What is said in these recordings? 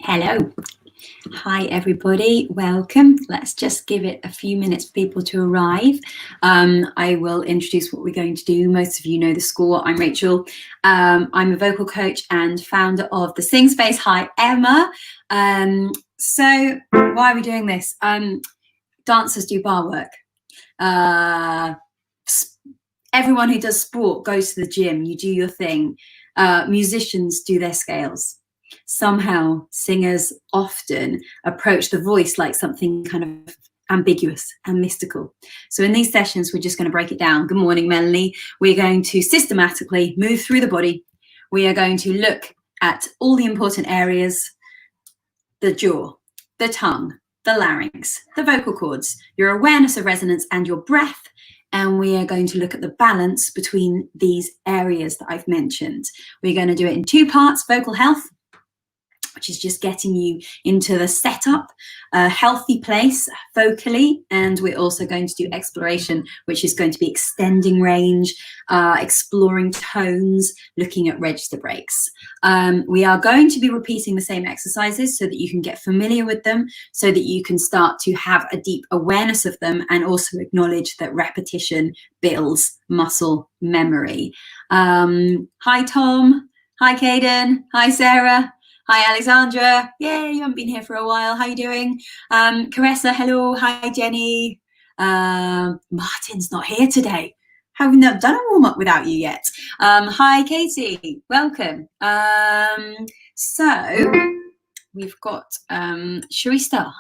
Hello. Hi, everybody. Welcome. Let's just give it a few minutes for people to arrive. I will introduce what we're going to do. Most of you know the score. I'm Rachel. I'm a vocal coach and founder of the Sing Space. Hi, Emma. So why are we doing this? Dancers do bar work. Everyone who does sport goes to the gym. You do your thing. Musicians do their scales. Somehow singers often approach the voice like something kind of ambiguous and mystical. So in these sessions, we're just going to break it down. Good morning, Melanie. We're going to systematically move through the body. We are going to look at all the important areas: the jaw, the tongue, the larynx, the vocal cords, your awareness of resonance and your breath. And we are going to look at the balance between these areas that I've mentioned. We're going to do it in two parts: vocal health, which is just getting you into the setup, a healthy place vocally. And we're also going to do exploration, which is going to be extending range, exploring tones, looking at register breaks. We are going to be repeating the same exercises so that you can get familiar with them, so that you can start to have a deep awareness of them, and also acknowledge that repetition builds muscle memory. Hi, Tom. Hi, Caden. Hi, Sarah. Hi, Alexandra. Yay, you haven't been here for a while. How are you doing? Caressa, hello. Hi, Jenny. Martin's not here today. Have not done a warm-up without you yet. Hi, Katie. Welcome. So we've got, should we start?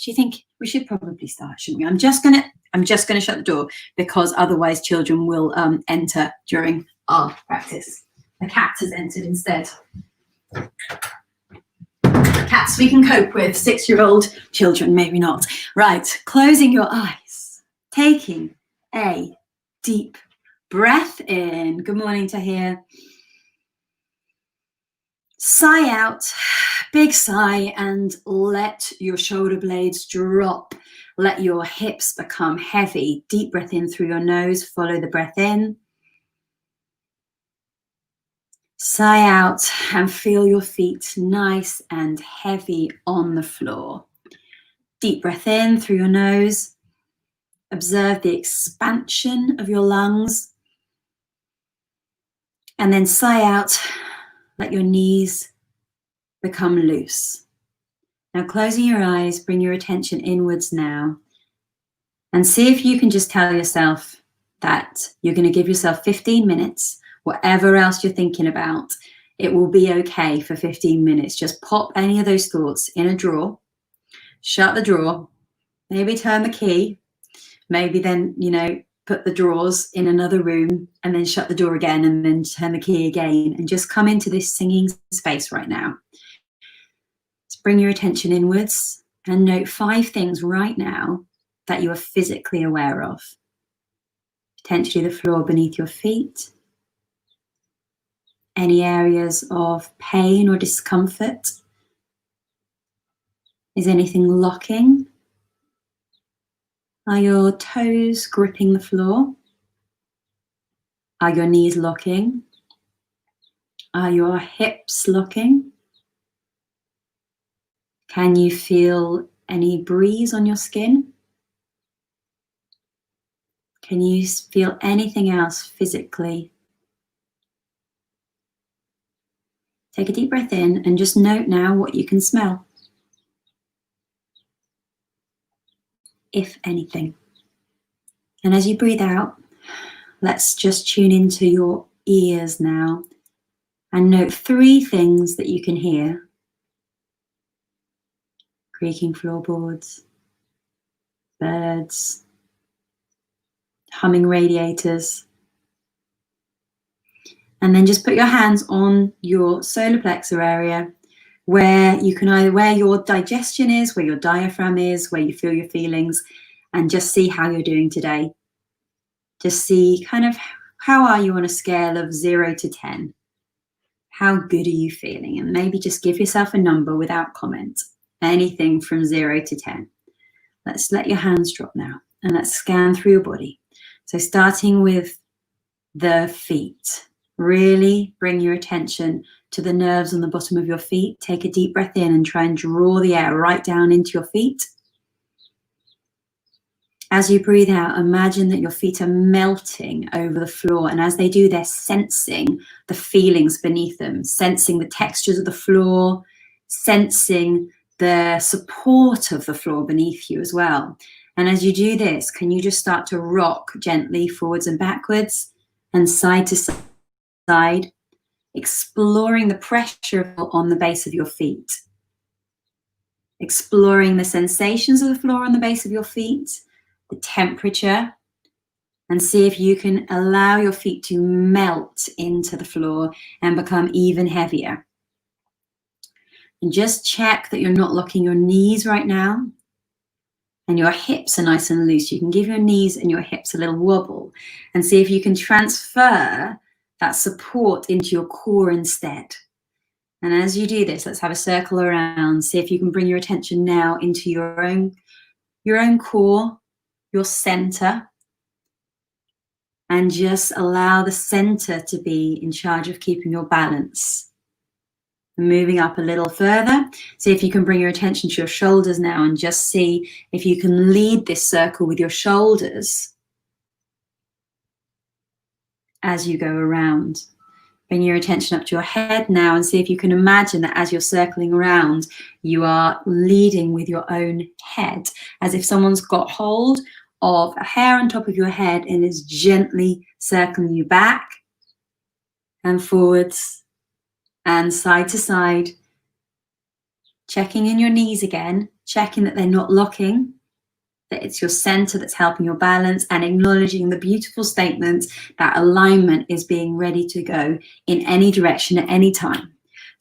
Do you think we should probably start, shouldn't we? I'm just gonna shut the door, because otherwise children will enter during our practice. The cat has entered instead. Cats we can cope with, 6-year-old children maybe not. Right, closing your eyes, taking a deep breath in. Good morning, Tahir. Sigh out, big sigh, and let your shoulder blades drop. Let your hips become heavy. Deep breath in through your nose, follow the breath in. Sigh out and feel your feet nice and heavy on the floor. Deep breath in through your nose. Observe the expansion of your lungs. And then sigh out. Let your knees become loose. Now, closing your eyes, bring your attention inwards now. And see if you can just tell yourself that you're going to give yourself 15 minutes. Whatever else you're thinking about, it will be okay for 15 minutes. Just pop any of those thoughts in a drawer, shut the drawer, maybe turn the key, maybe then, put the drawers in another room and then shut the door again and then turn the key again, and just come into this singing space right now. Just bring your attention inwards and note 5 things right now that you are physically aware of. Potentially the floor beneath your feet, any areas of pain or discomfort. Is anything locking? Are your toes gripping the floor? Are your knees locking? Are your hips locking? Can you feel any breeze on your skin? Can you feel anything else physically? Take a deep breath in and just note now what you can smell, if anything. And as you breathe out, let's just tune into your ears now and note 3 things that you can hear. Creaking floorboards, birds, humming radiators. And then just put your hands on your solar plexus area, where you can either where your digestion is, where your diaphragm is, where you feel your feelings, and just see how you're doing today. Just see kind of how are you on a scale of 0 to 10. How good are you feeling? And maybe just give yourself a number without comment. Anything from 0 to 10. Let's let your hands drop now, and let's scan through your body. So starting with the feet. Really bring your attention to the nerves on the bottom of your feet. Take a deep breath in and try and draw the air right down into your feet. As you breathe out, imagine that your feet are melting over the floor, and as they do, they're sensing the feelings beneath them, sensing the textures of the floor, sensing the support of the floor beneath you as well. And as you do this, can you just start to rock gently forwards and backwards and side to side, exploring the pressure on the base of your feet, exploring the sensations of the floor on the base of your feet, the temperature, and see if you can allow your feet to melt into the floor and become even heavier. And just check that you're not locking your knees right now and your hips are nice and loose. You can give your knees and your hips a little wobble and see if you can transfer that support into your core instead. And as you do this, let's have a circle around. See if you can bring your attention now into your own core, your center, and just allow the center to be in charge of keeping your balance. And moving up a little further, see if you can bring your attention to your shoulders now and just see if you can lead this circle with your shoulders as you go around. Bring your attention up to your head now and see if you can imagine that as you're circling around, you are leading with your own head, as if someone's got hold of a hair on top of your head and is gently circling you back and forwards and side to side, checking in your knees again, checking that they're not locking, that it's your center that's helping your balance, and acknowledging the beautiful statement that alignment is being ready to go in any direction at any time.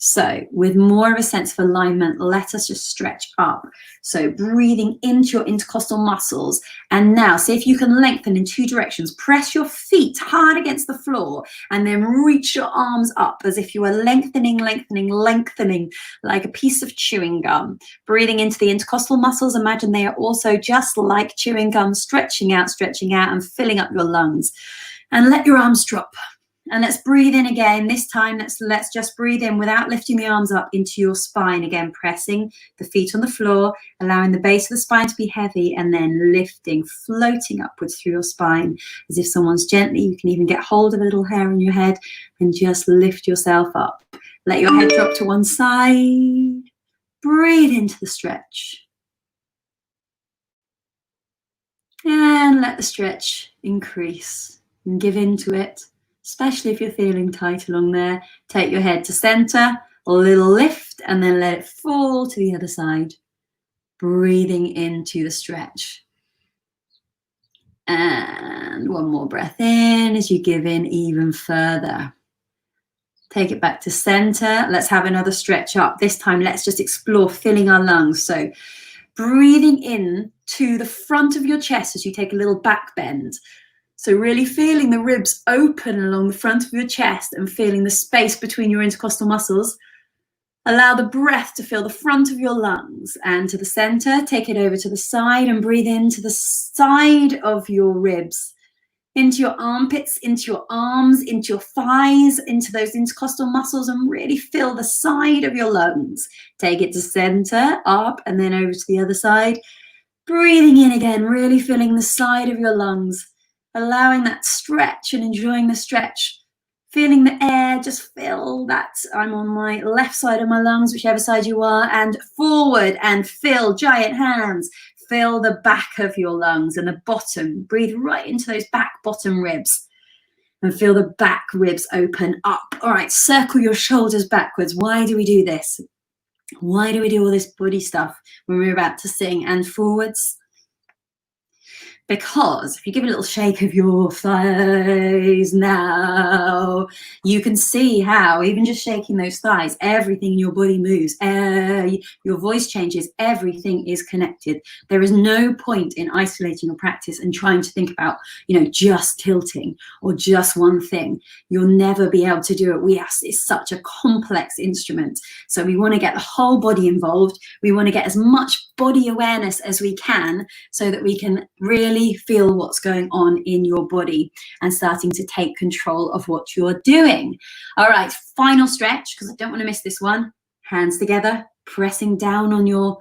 So with more of a sense of alignment, let us just stretch up. So breathing into your intercostal muscles. And now see if you can lengthen in two directions. Press your feet hard against the floor and then reach your arms up as if you are lengthening like a piece of chewing gum. Breathing into the intercostal muscles. Imagine they are also just like chewing gum, stretching out and filling up your lungs. And let your arms drop. And let's breathe in again. This time, let's just breathe in without lifting the arms up into your spine. Again, pressing the feet on the floor, allowing the base of the spine to be heavy, and then lifting, floating upwards through your spine as if someone's gently. You can even get hold of a little hair on your head and just lift yourself up. Let your head drop to one side. Breathe into the stretch. And let the stretch increase and give into it. Especially if you're feeling tight along there. Take your head to center, a little lift, and then let it fall to the other side. Breathing into the stretch. And one more breath in as you give in even further. Take it back to center. Let's have another stretch up. This time, let's just explore filling our lungs. So breathing in to the front of your chest as you take a little back bend. So really feeling the ribs open along the front of your chest and feeling the space between your intercostal muscles. Allow the breath to fill the front of your lungs and to the center. Take it over to the side and breathe into the side of your ribs, into your armpits, into your arms, into your thighs, into those intercostal muscles, and really fill the side of your lungs. Take it to center, up, and then over to the other side. Breathing in again, really filling the side of your lungs. Allowing that stretch and enjoying the stretch, feeling the air, just fill that. I'm on my left side of my lungs, whichever side you are, and forward and fill, giant hands, fill the back of your lungs and the bottom. Breathe right into those back bottom ribs and feel the back ribs open up. All right, circle your shoulders backwards. Why do we do this? Why do we do all this body stuff when we're about to sing? And forwards. Because if you give a little shake of your thighs now, you can see how even just shaking those thighs, everything in your body moves, your voice changes, everything is connected. There is no point in isolating your practice and trying to think about, just tilting or just one thing. You'll never be able to do it. It's such a complex instrument. So we want to get the whole body involved. We want to get as much body awareness as we can so that we can really really feel what's going on in your body and starting to take control of what you're doing. All right, final stretch, because I don't want to miss this one. Hands together, pressing down on your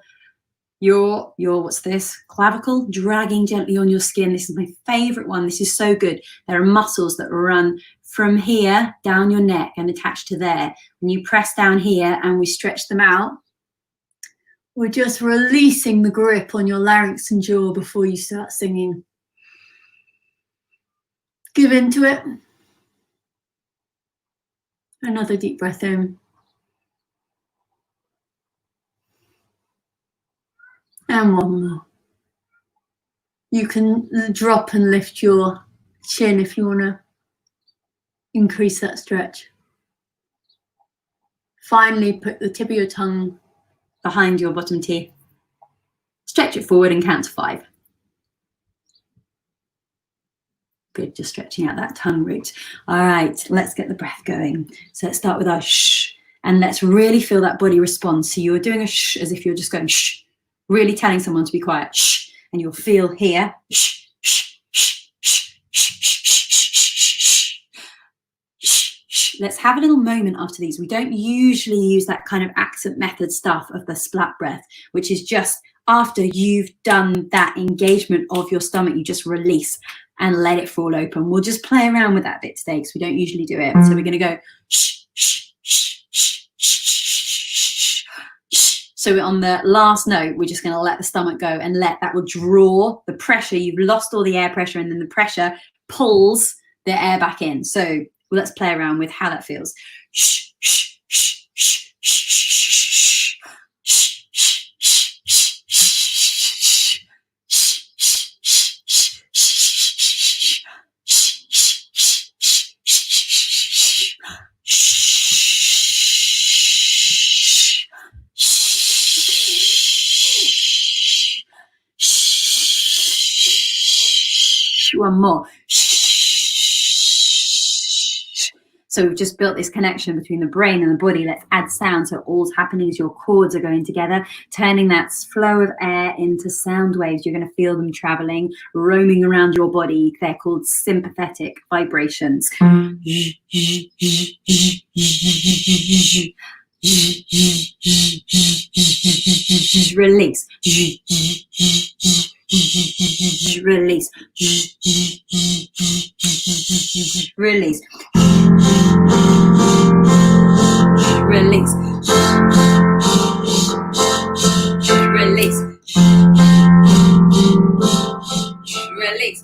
what's this? Clavicle, dragging gently on your skin. This is my favorite one. This is so good. There are muscles that run from here down your neck and attach to there. When you press down here and we stretch them out, we're just releasing the grip on your larynx and jaw before you start singing. Give into it. Another deep breath in. And one more. You can drop and lift your chin if you want to increase that stretch. Finally, put the tip of your tongue behind your bottom teeth. Stretch it forward and count to 5. Good, just stretching out that tongue root. All right, let's get the breath going. So let's start with our shh, and let's really feel that body respond. So you're doing a shh as if you're just going shh, really telling someone to be quiet, shh, and you'll feel here, shh, shh, shh, shh, shh, shh, shh, shh. Let's have a little moment after these. We don't usually use that kind of accent method stuff of the splat breath, which is just after you've done that engagement of your stomach, you just release and let it fall open. We'll just play around with that bit today because we don't usually do it. So we're going to go shh, shh, shh, shh, shh, shh. So on the last note, we're just going to let the stomach go and that will draw the pressure. You've lost all the air pressure, and then the pressure pulls the air back in. So let's play around with how that feels. Shh, shh, shh, shh, shh, one more. So we've just built this connection between the brain and the body. Let's add sound. So all's happening is your chords are going together, turning that flow of air into sound waves. You're going to feel them traveling, roaming around your body. They're called sympathetic vibrations. Release. Release. Release. Release. Release. Release.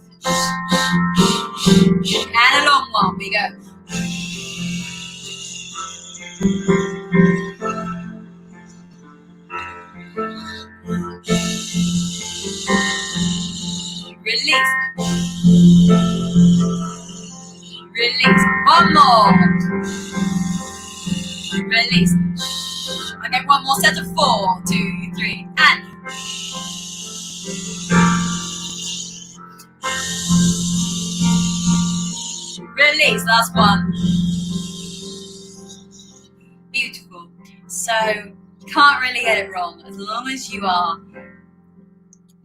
And a long one we go. Release. Release. One more. Release. Okay, one more set of 4, 2, 3, and release. Last one. Beautiful. So you can't really get it wrong as long as you are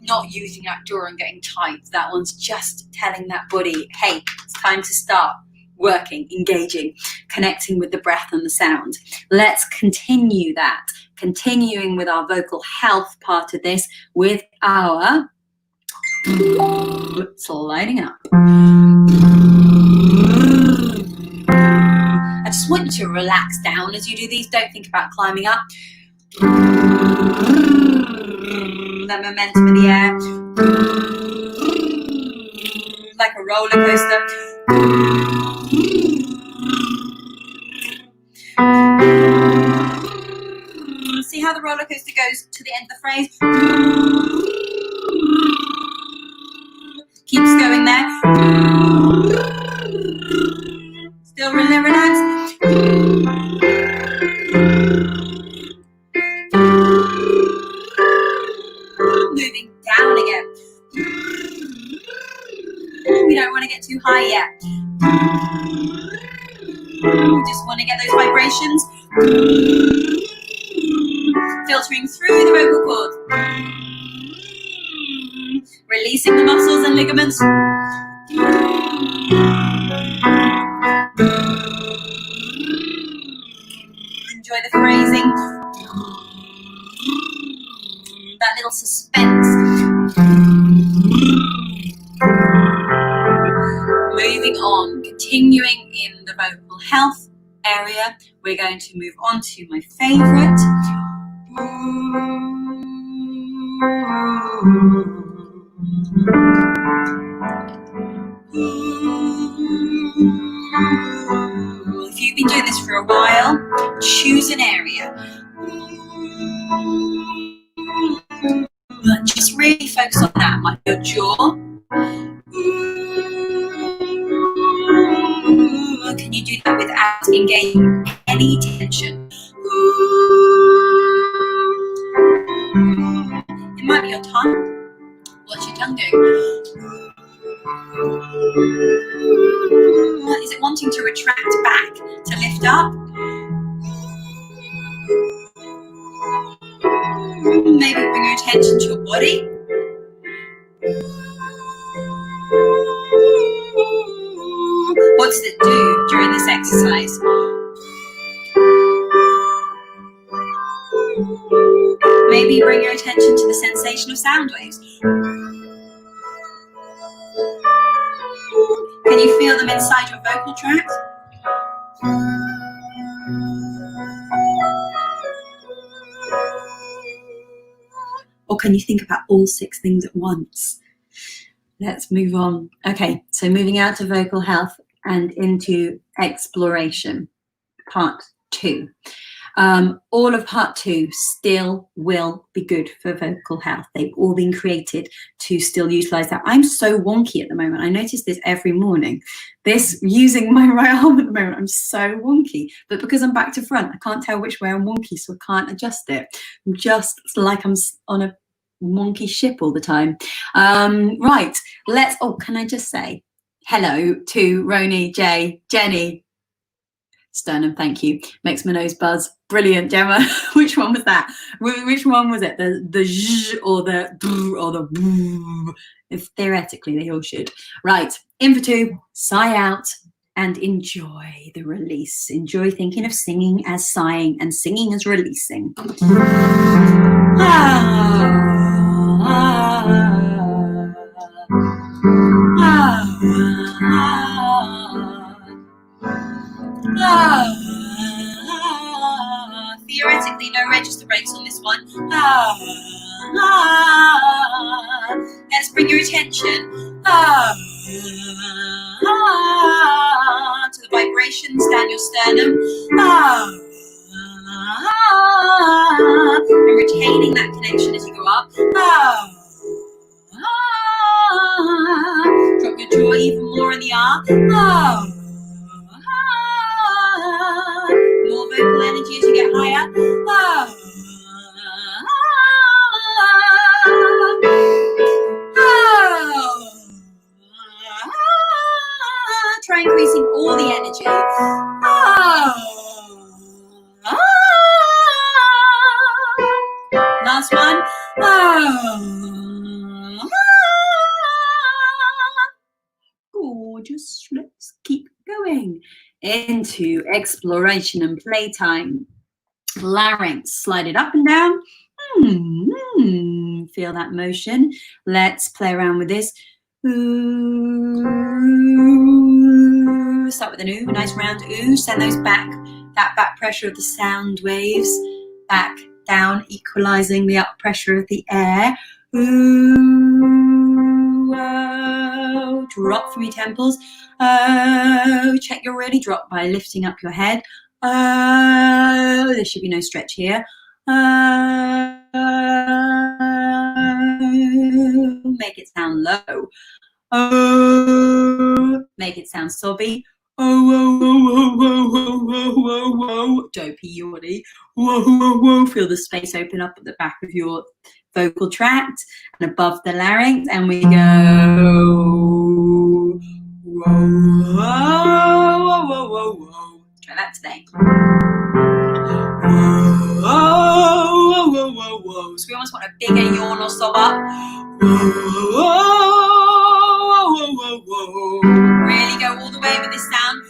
not using that jaw and getting tight. That one's just telling that body, hey, it's time to start working, engaging, connecting with the breath and the sound. Let's continue that, continuing with our vocal health part of this with our sliding up. I just want you to relax down as you do these. Don't think about climbing up. That momentum in the air, like a roller coaster. See how the roller coaster goes to the end of the phrase? Keeps going there. Still really relaxed. Moving down again. We don't want to get too high yet. We just want to get those vibrations filtering through the vocal cords. releasing the muscles and ligaments. Enjoy the phrasing. That little suspense. Moving on, continuing in the vocal health area, we're going to move on to my favourite. If you've been doing this for a while, choose an area. Just really focus on that, like your jaw. Can you do that without engaging any tension? It might be your tongue. What's your tongue doing? Is it wanting to retract back, to lift up? Maybe bring your attention to your body. What does it do during this exercise? Maybe bring your attention to the sensation of sound waves. Can you feel them inside your vocal tract? Or can you think about all 6 things at once? Let's move on. Okay, so moving out of vocal health and into exploration, part 2. All of part 2 still will be good for vocal health. They've all been created to still utilize that. I'm so wonky at the moment. I notice this every morning. This, using my right arm at the moment, I'm so wonky. But because I'm back to front, I can't tell which way I'm wonky, so I can't adjust it. I'm just like I'm on a wonky ship all the time. Right, can I just say hello to Roni, Jay, Jenny, Sternum, thank you. Makes my nose buzz. Brilliant, Gemma. Which one was that? Which one was it? The zzz or the brr or the brr? If theoretically they all should. Right, in for 2, sigh out and enjoy the release. Enjoy thinking of singing as sighing and singing as releasing. Theoretically, no register breaks on this one. Let's bring your attention to the vibrations down your sternum. And retaining that connection as you go up. Drop your jaw even more in the R. More vocal energy as you get higher. Try increasing all the energy. Last one. Gorgeous. Let's keep going into exploration and playtime. Larynx, slide it up and down. Feel that motion. Let's play around with this. Ooh. Start with an ooh, a nice round ooh. Send those back, that back pressure of the sound waves back down, equalizing the up pressure of the air. Ooh, oh, drop from your temples. Oh, check you're really dropped by lifting up your head. Oh, there should be no stretch here. Oh, make it sound low. Oh, make it sound sobby. Oh, dopey yawny. Whoa. Feel the space open up at the back of your vocal tract and above the larynx, and we go. Whoa. Try that today. Whoa. So we almost want a bigger yawn or sob up. Really go all the way with this sound.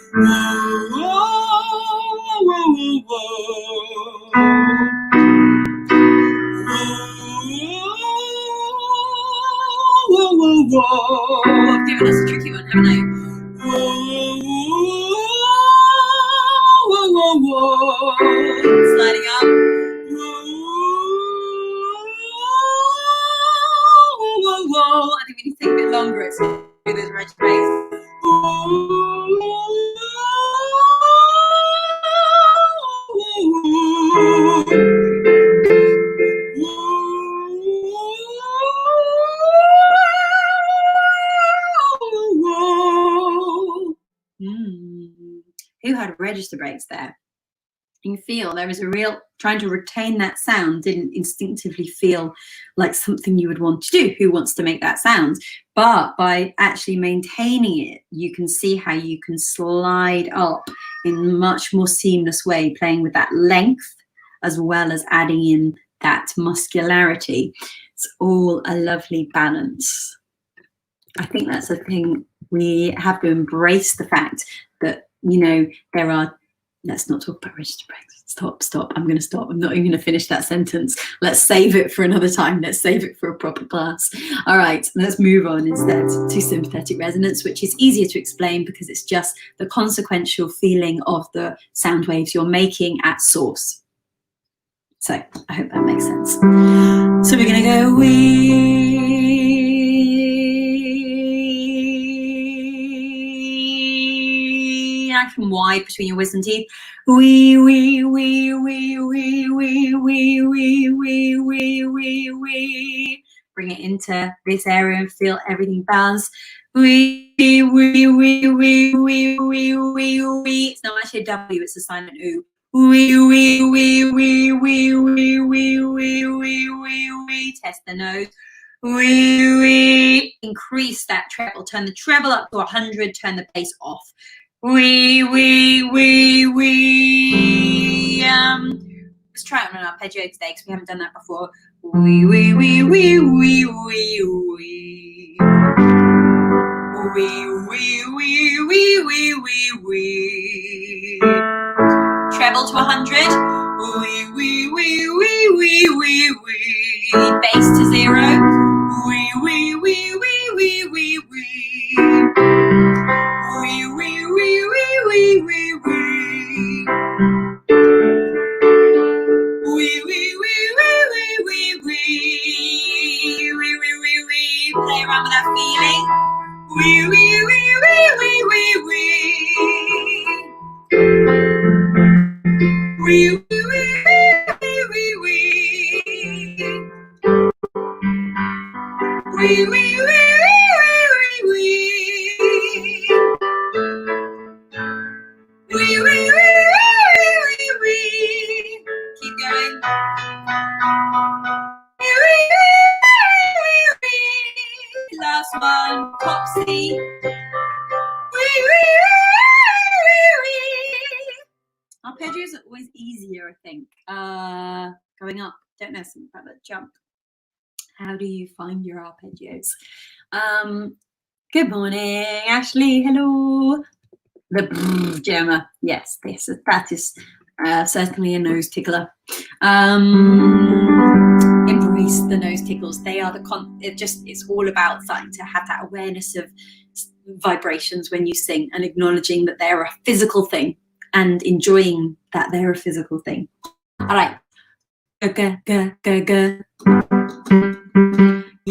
I've given us a tricky one, haven't I? Sliding up. I think we need to take a bit longer. It's through those red sprays. Who had register breaks there? You can feel there is a real trying to retain that sound didn't instinctively feel like something you would want to do. Who wants to make that sound? But by actually maintaining it, you can see how you can slide up in a much more seamless way, playing with that length as well as adding in that muscularity. It's all a lovely balance. I think that's a thing we have to embrace, the fact that, you know, there are, let's not talk about register breaks. Stop. I'm going to stop. I'm not even going to finish that sentence. Let's save it for another time. Let's save it for a proper class. All right, let's move on instead to sympathetic resonance, which is easier to explain because it's just the consequential feeling of the sound waves you're making at source. So I hope that makes sense. So we're going to go nice and wide between your wisdom teeth. Wee. Bring it into this area and feel everything balance. Wee. It's not actually a W, it's a silent oo. Wee. Test the nose. Wee. Increase that treble. Turn the treble up to 100. Turn the bass off. Wee. Let's try it on an arpeggio today because we haven't done that before. Wee. Treble to 100. Bass to 0. Play around with that feeling. Keep going. Last one, top C. Arpeggios are always easier, I think. Going up, don't know something about that jump. How do you find your arpeggios? Good morning, Ashley. Hello. The Gemma. Yes, that is certainly a nose tickler. Embrace the nose tickles. They are it's all about starting to have that awareness of vibrations when you sing and acknowledging that they're a physical thing and enjoying that they're a physical thing. All right.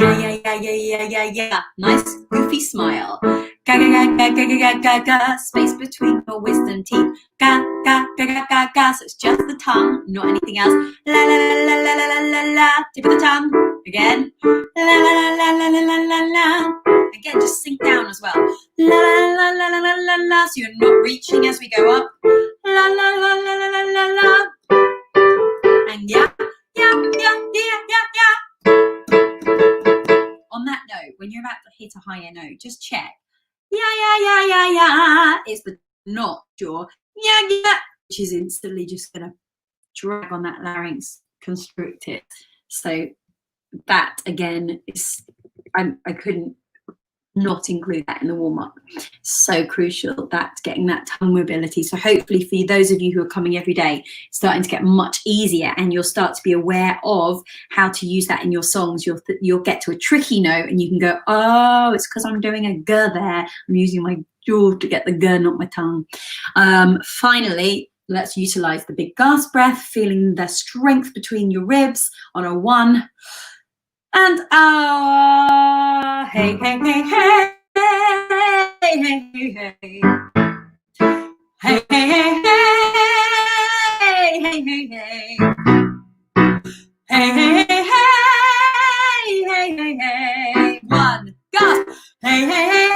Yeah. Nice goofy smile. Space between your wisdom teeth. So it's just the tongue, not anything else. La la la la la la la la. Tip of the tongue. Again. La la la la la la la la. Again, just sink down as well. La la la la la la la. So you're not reaching as we go up. La la la la la la la la. And yeah. On that note, when you're about to hit a higher note, just check. Yeah. It's the not your yeah, which is instantly just going to drag on that larynx, constrict it. So that again is I couldn't not include that in the warm-up. So crucial, that getting that tongue mobility. So hopefully for those of you who are coming every day, it's starting to get much easier, and you'll start to be aware of how to use that in your songs. You'll get to a tricky note and you can go, oh, it's because I'm doing a g there. I'm using my jaw to get the g, not my tongue. Finally, let's utilize the big gasp breath, feeling the strength between your ribs on a 1 and hey, hey, hey, hey, hey, hey, hey, hey, hey, hey, hey, hey, hey, hey, hey, hey, hey, hey, 1, gasp, hey, hey, hey,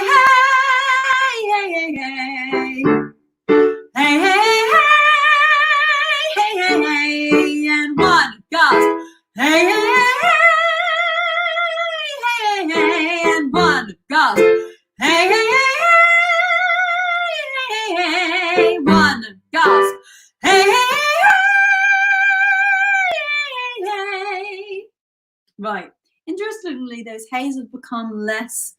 hey, hey, hey, hey, hey, hey, hey, hey, and 1, gasp, hey, hey, and 1, gasp, hey, hey, hey, 1, gasp, hey, hey. Right. Interestingly, those heys have become less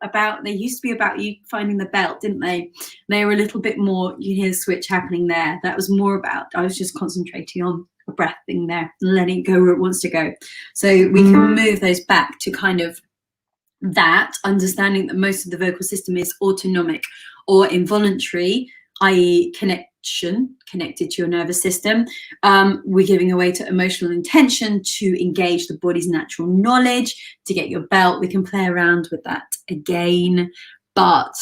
about, they used to be about you finding the belt, didn't they? They were a little bit more, you hear the switch happening there. That was more about, I was just concentrating on the breath thing there and letting it go where it wants to go. So we can move those back to kind of that, understanding that most of the vocal system is autonomic or involuntary, i.e. connected to your nervous system. We're giving away to emotional intention to engage the body's natural knowledge, to get your belt. We can play around with that again, but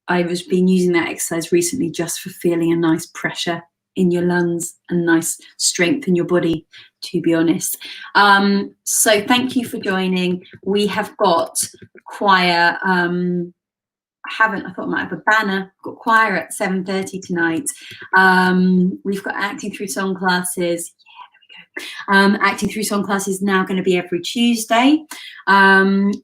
I was been using that exercise recently just for feeling a nice pressure in your lungs and nice strength in your body, to be honest. So thank you for joining. We have got choir, I thought I might have a banner. We've got choir at 7:30 tonight. We've got acting through song classes. Acting through song classes now going to be every Tuesday.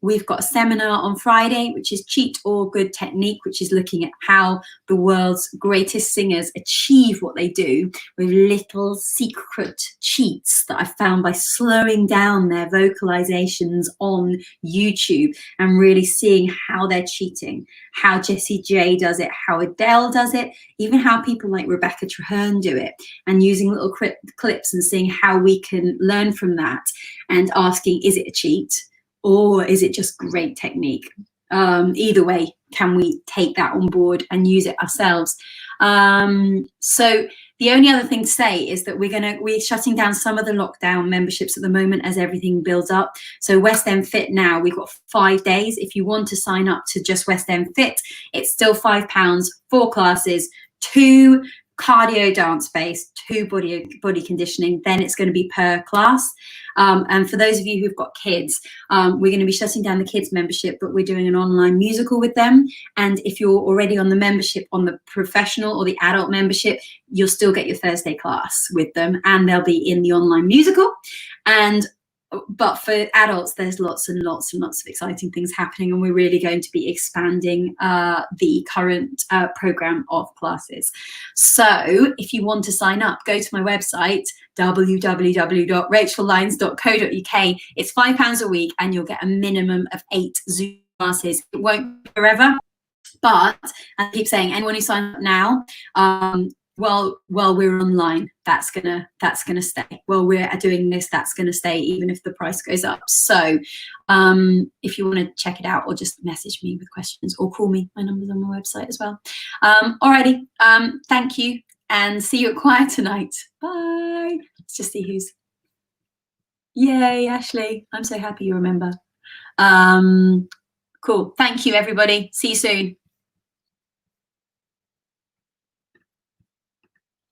We've got a seminar on Friday, which is Cheat or Good Technique, which is looking at how the world's greatest singers achieve what they do with little secret cheats that I found by slowing down their vocalizations on YouTube and really seeing how they're cheating, how Jessie J does it, how Adele does it, even how people like Rebecca Traherne do it, and using little clips and seeing how we can learn from that and asking, is it a cheat or is it just great technique? Either way, can we take that on board and use it ourselves? So the only other thing to say is that we're shutting down some of the lockdown memberships at the moment as everything builds up. So West End Fit now, we've got 5 days. If you want to sign up to just West End Fit, it's still £5, 4 classes, 2 cardio dance based, 2 body conditioning, then it's going to be per class. And for those of you who've got kids, we're going to be shutting down the kids membership, but we're doing an online musical with them. And if you're already on the membership, on the professional or the adult membership, you'll still get your Thursday class with them, and they'll be in the online musical. But for adults, there's lots and lots and lots of exciting things happening, and we're really going to be expanding the current program of classes. So if you want to sign up, go to my website, www.rachellynes.co.uk. It's £5 a week, and you'll get a minimum of 8 Zoom classes. It won't be forever, but I keep saying, anyone who signs up now, well, we're online, that's gonna stay. Well, we're doing this, that's gonna stay, even if the price goes up. So if you want to check it out, or just message me with questions, or call me, my number's on my website as well. Alrighty, thank you, and see you at choir tonight. Bye. Let's just see who's, yay, Ashley, I'm so happy you remember. Cool, thank you everybody, see you soon.